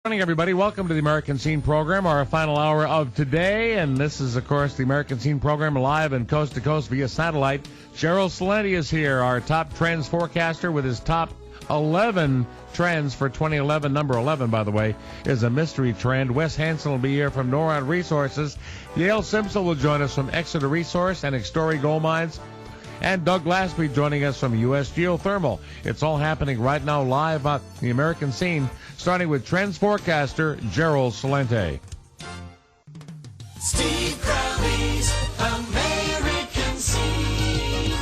Morning, everybody. Welcome to the American Scene program, our final hour of today. And this is, of course, the American Scene program live and coast to coast via satellite. Gerald Celente is here, our top trends forecaster, with his top 11 trends for 2011. Number 11, by the way, is a mystery trend. Wes Hansen will be here from Noron Resources. Yale Simpson will join us from Exeter Resource and Extory Gold Mines. And Doug Glassby joining us from U.S. Geothermal. It's all happening right now live on the American Scene, starting with trends forecaster Gerald Celente. Steve Crowley's American Scene.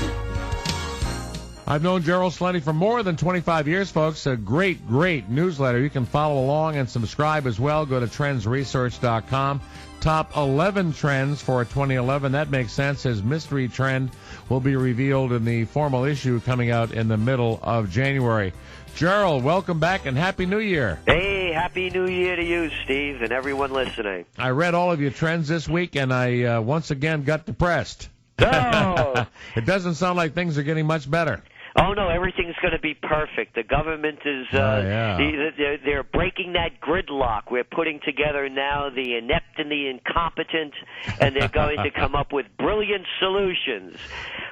I've known Gerald Celente for more than 25 years, folks. A great newsletter. You can follow along and subscribe as well. Go to trendsresearch.com. Top 11 trends for 2011. That makes sense. His mystery trend will be revealed in the formal issue coming out in the middle of January. Gerald, welcome back and Happy New Year. Hey, Happy New Year to you, Steve, and everyone listening. I read all of your trends this week, and I once again got depressed. Oh! It doesn't sound like things are getting much better. Oh, no, everything's going to be perfect. The government is, they're breaking that gridlock. We're putting together now the inept and the incompetent, and they're going to come up with brilliant solutions.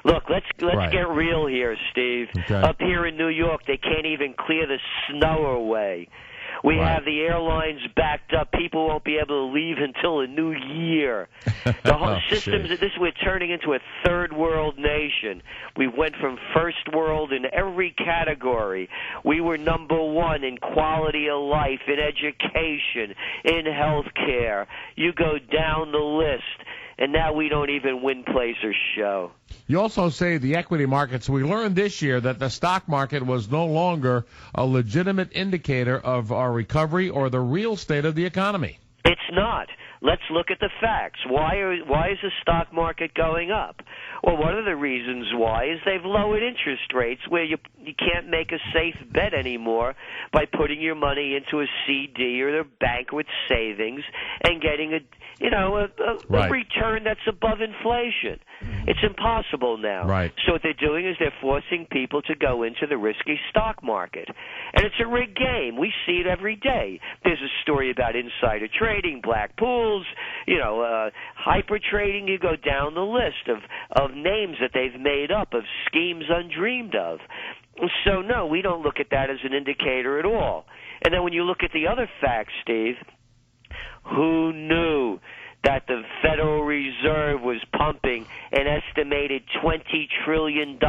Look, let's get real here, Steve. Okay. Up here in New York, they can't even clear the snow away. We have the airlines backed up. People won't be able to leave until a new year. The whole systems of this, we're turning into a third world nation. We went from first world in every category. We were number one in quality of life, in education, in health care. You go down the list, and now we don't even win, place, or show. You also say the equity markets. We learned this year that the stock market was no longer a legitimate indicator of our recovery or the real state of the economy. It's not. Let's look at the facts. Why is the stock market going up? Well, one of the reasons why is they've lowered interest rates where you can't make a safe bet anymore by putting your money into a CD or a bank with savings and getting a return that's above inflation. It's impossible now. Right. So what they're doing is they're forcing people to go into the risky stock market. And it's a rigged game. We see it every day. There's a story about insider trading, black pools, hyper trading. You go down the list of names that they've made up, of schemes undreamed of. So, no, we don't look at that as an indicator at all. And then when you look at the other facts, Steve, who knew that the Federal Reserve was pumping an estimated $20 trillion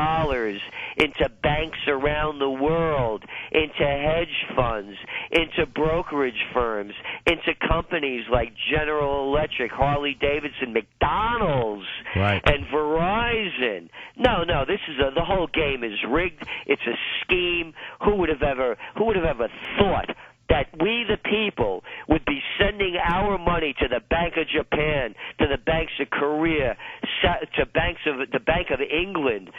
into banks around the world, into hedge funds, into brokerage firms, into companies like General Electric, Harley-Davidson, McDonald's, and Verizon. No, this is the whole game is rigged. It's a scheme. Who would have ever thought that we, the people, would be sending our money to the Bank of Japan, to the banks of Korea, to the Bank of England,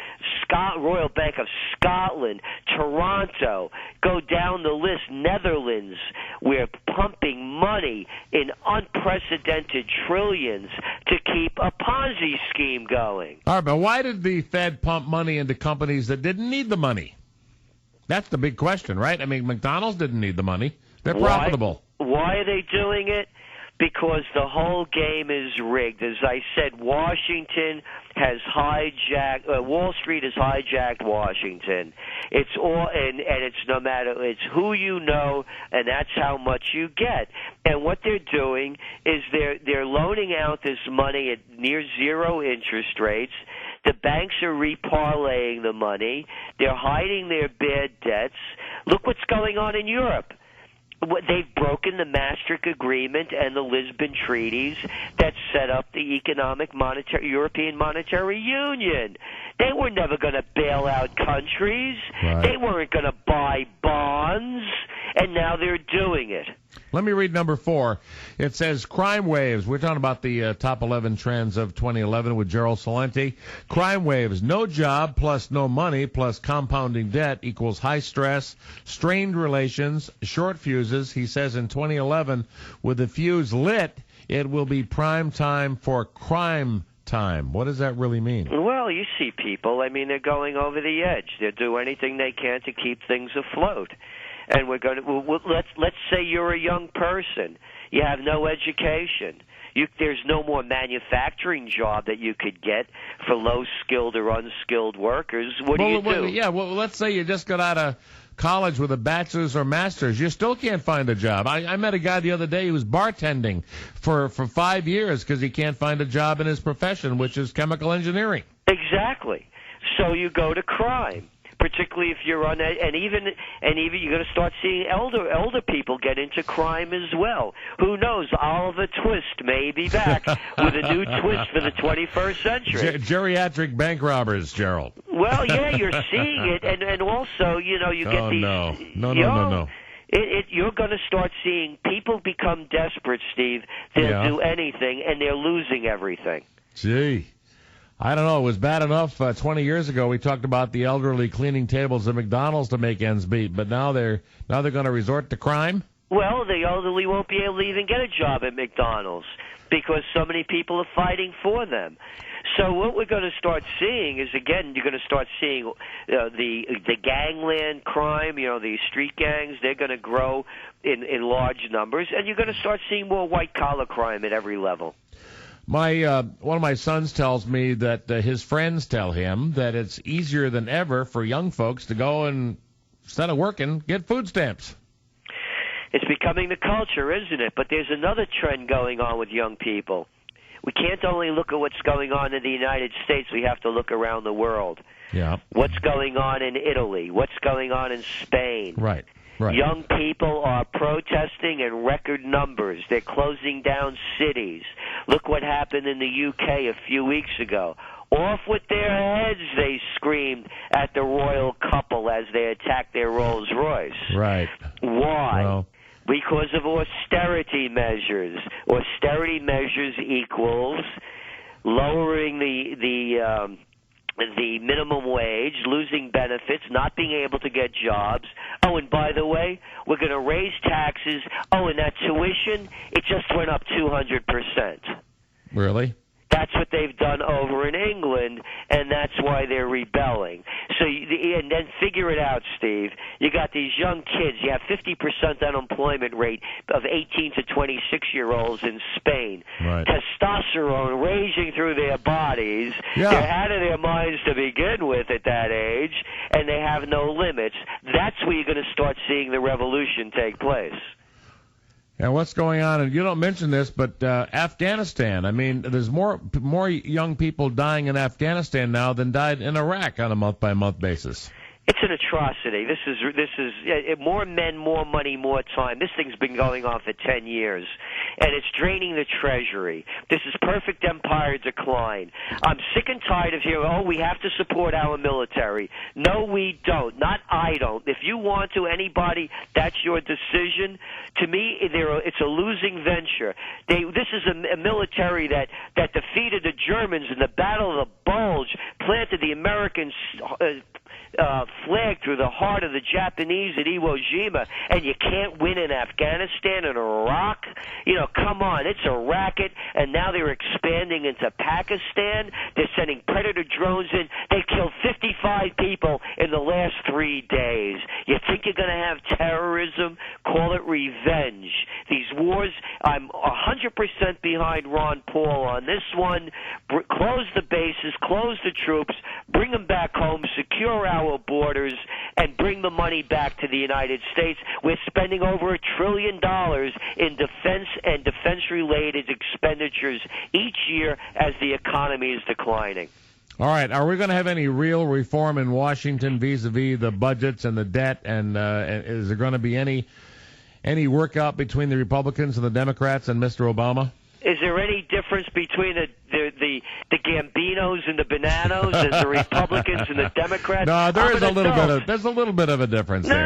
Royal Bank of Scotland, Toronto, go down the list, Netherlands. We're pumping money in unprecedented trillions to keep a Ponzi scheme going. All right, but why did the Fed pump money into companies that didn't need the money? That's the big question, right? I mean, McDonald's didn't need the money. They're profitable. Why are they doing it? Because the whole game is rigged. As I said, Washington has hijacked, Wall Street has hijacked Washington. It's all, and it's no matter, it's who you know, and that's how much you get. And what they're doing is they're loaning out this money at near zero interest rates. The banks are reparlaying the money. They're hiding their bad debts. Look what's going on in Europe. They've broken the Maastricht Agreement and the Lisbon Treaties that set up the European Monetary Union. They were never going to bail out countries. Right. They weren't going to buy bonds, and now they're doing it. Let me read number 4. It says crime waves. We're talking about the top 11 trends of 2011 with Gerald Celente. Crime waves. No job plus no money plus compounding debt equals high stress, strained relations, short fuses. He says in 2011, with the fuse lit, it will be prime time for crime time. What does that really mean? Well, you see people, I mean, they're going over the edge. They'll do anything they can to keep things afloat. and we're going to let's say you're a young person, you have no education. There's no more manufacturing job that you could get for low-skilled or unskilled workers. What do you do? Well, let's say you just got out of college with a bachelor's or master's. You still can't find a job. I met a guy the other day who was bartending for 5 years because he can't find a job in his profession, which is chemical engineering. Exactly. So you go to crime. Particularly if you're on that, and even you're going to start seeing elder people get into crime as well. Who knows? Oliver Twist may be back with a new twist for the 21st century. Geriatric bank robbers, Gerald. Well, yeah, you're seeing it, and also, you get these. No. You're going to start seeing people become desperate, Steve. They'll do anything, and they're losing everything. Gee. I don't know. It was bad enough 20 years ago. We talked about the elderly cleaning tables at McDonald's to make ends meet, but now they're going to resort to crime. Well, the elderly won't be able to even get a job at McDonald's because so many people are fighting for them. So what we're going to start seeing is, again, you're going to start seeing the gangland crime. The street gangs. They're going to grow in large numbers, and you're going to start seeing more white collar crime at every level. One of my sons tells me that his friends tell him that it's easier than ever for young folks to go and, instead of working, get food stamps. It's becoming the culture, isn't it? But there's another trend going on with young people. We can't only look at what's going on in the United States. We have to look around the world. Yeah. What's going on in Italy? What's going on in Spain? Right. Young people are protesting in record numbers. They're closing down cities. Look what happened in the UK a few weeks ago. Off with their heads, they screamed at the royal couple as they attacked their Rolls Royce. Right. Why? Well, because of austerity measures. Austerity measures equals lowering the minimum wage, losing benefits, not being able to get jobs. Oh, and by the way, we're going to raise taxes. Oh, and that tuition, it just went up 200%. Really? That's what they've done over in England, and that's why they're rebelling. So, and then figure it out, Steve. You got these young kids. You have 50% unemployment rate of 18 to 26-year-olds in Spain. Right. Testosterone raging through their bodies. Yeah. They're out of their minds to begin with at that age, and they have no limits. That's where you're going to start seeing the revolution take place. And what's going on? And you don't mention this, but Afghanistan. I mean, there's more young people dying in Afghanistan now than died in Iraq on a month-by-month basis. It's an atrocity. This is more men, more money, more time. This thing's been going on for 10 years, and it's draining the treasury. This is perfect empire decline. I'm sick and tired of hearing, we have to support our military. No, we don't. Not I don't. If you want to, anybody, that's your decision. To me, it's a losing venture. This is a military that defeated the Germans in the Battle of the Bulge, planted the American flag through the heart of the Japanese at Iwo Jima, and you can't win in Afghanistan and Iraq? Come on, it's a racket, and now they're expanding into Pakistan. They're sending Predator drones in. They killed 55 people in the last 3 days. You think you're going to have terrorism? Call it revenge. These wars, I'm 100% behind Ron Paul on this one. Close the bases, close the troops, bring them back home, secure our borders, and bring the money back to the United States. We're spending over $1 trillion in defense and defense-related expenditures each year as the economy is declining. All right. Are we going to have any real reform in Washington vis-a-vis the budgets and the debt? And is there going to be any workout between the Republicans and the Democrats and Mr. Obama? Is there any difference between the Gambinos and the Bananos as the Republicans and the Democrats? No, there's a little bit of a difference there.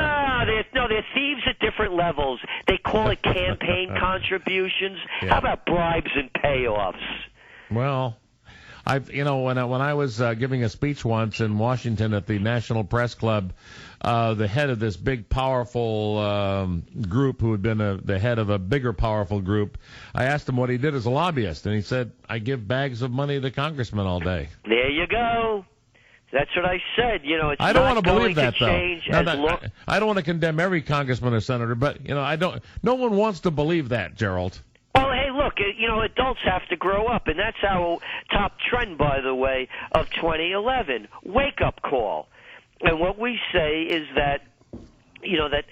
They're thieves at different levels. They call it campaign contributions. Yeah. How about bribes and payoffs? Well, when I was giving a speech once in Washington at the National Press Club, the head of this big, powerful group who had been the head of a bigger, powerful group, I asked him what he did as a lobbyist, and he said, I give bags of money to congressmen all day. There you go. That's what I said. You know, it's I don't not want to believe going that, to though. change No, as that- long. I don't want to condemn every congressman or senator, but you know, I don't. No one wants to believe that, Gerald. Well, hey, look, you know, adults have to grow up, and that's our top trend, by the way, of 2011. Wake-up call. And what we say is that, you know, that,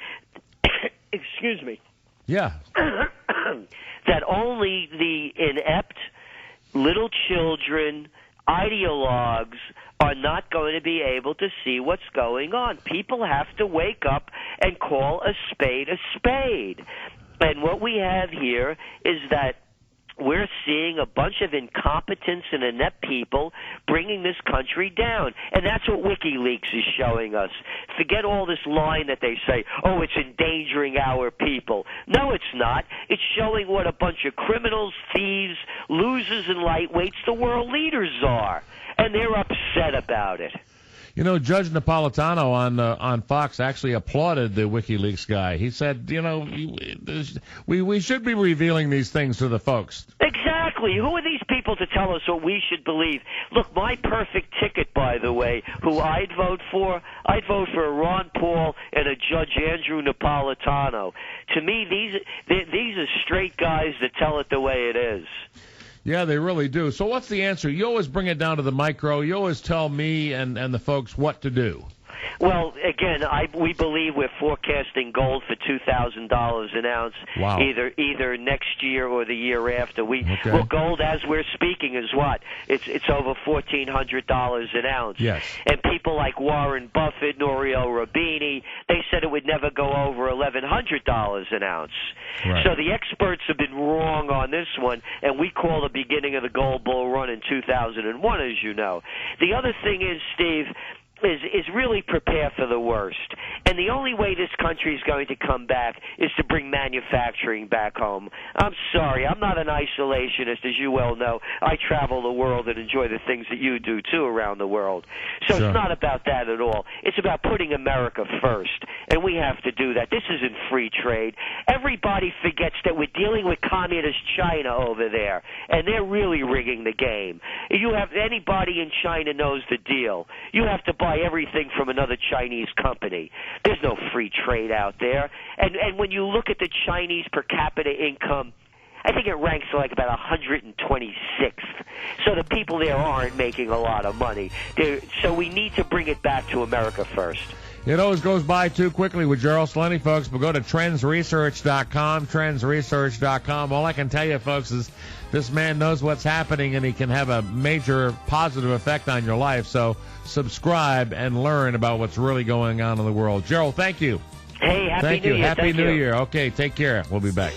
excuse me, Yeah. that only the inept little children, ideologues, are not going to be able to see what's going on. People have to wake up and call a spade a spade. And what we have here is that we're seeing a bunch of incompetence and inept people bringing this country down. And that's what WikiLeaks is showing us. Forget all this line that they say, oh, it's endangering our people. No, it's not. It's showing what a bunch of criminals, thieves, losers, and lightweights the world leaders are. And they're upset about it. You know, Judge Napolitano on Fox actually applauded the WikiLeaks guy. He said, you know, we should be revealing these things to the folks. Exactly. Who are these people to tell us what we should believe? Look, my perfect ticket, by the way, who I'd vote for a Ron Paul and a Judge Andrew Napolitano. To me, these are straight guys that tell it the way it is. Yeah, they really do. So what's the answer? You always bring it down to the micro. You always tell me and the folks what to do. Well, again, we believe we're forecasting gold for $2,000 an ounce, Wow. either next year or the year after. Okay. Well, gold as we're speaking is what? It's over $1,400 an ounce. Yes. And people like Warren Buffett, Norio Rubini, they said it would never go over $1,100 an ounce. Right. So the experts have been wrong on this one, and we call the beginning of the gold bull run in 2001, as you know. The other thing is, Steve, is really prepare for the worst. And the only way this country is going to come back is to bring manufacturing back home. I'm sorry, I'm not an isolationist, as you well know. I travel the world and enjoy the things that you do, too, around the world. So Sure. It's not about that at all. It's about putting America first, and we have to do that. This isn't free trade. Everybody forgets that we're dealing with communist China over there, and they're really rigging the game. You have anybody in China knows the deal. You have to buy everything from another Chinese company. There's no free trade out there. And when you look at the Chinese per capita income, I think it ranks like about 126th. So the people there aren't making a lot of money. So we need to bring it back to America first. It always goes by too quickly with Gerald Celente, folks, but go to trendsresearch.com, trendsresearch.com. All I can tell you, folks, is this man knows what's happening, and he can have a major positive effect on your life. So subscribe and learn about what's really going on in the world. Gerald, thank you. Hey, Happy Thank New you. Year. Happy Thank New you. Year. Okay, take care. We'll be back.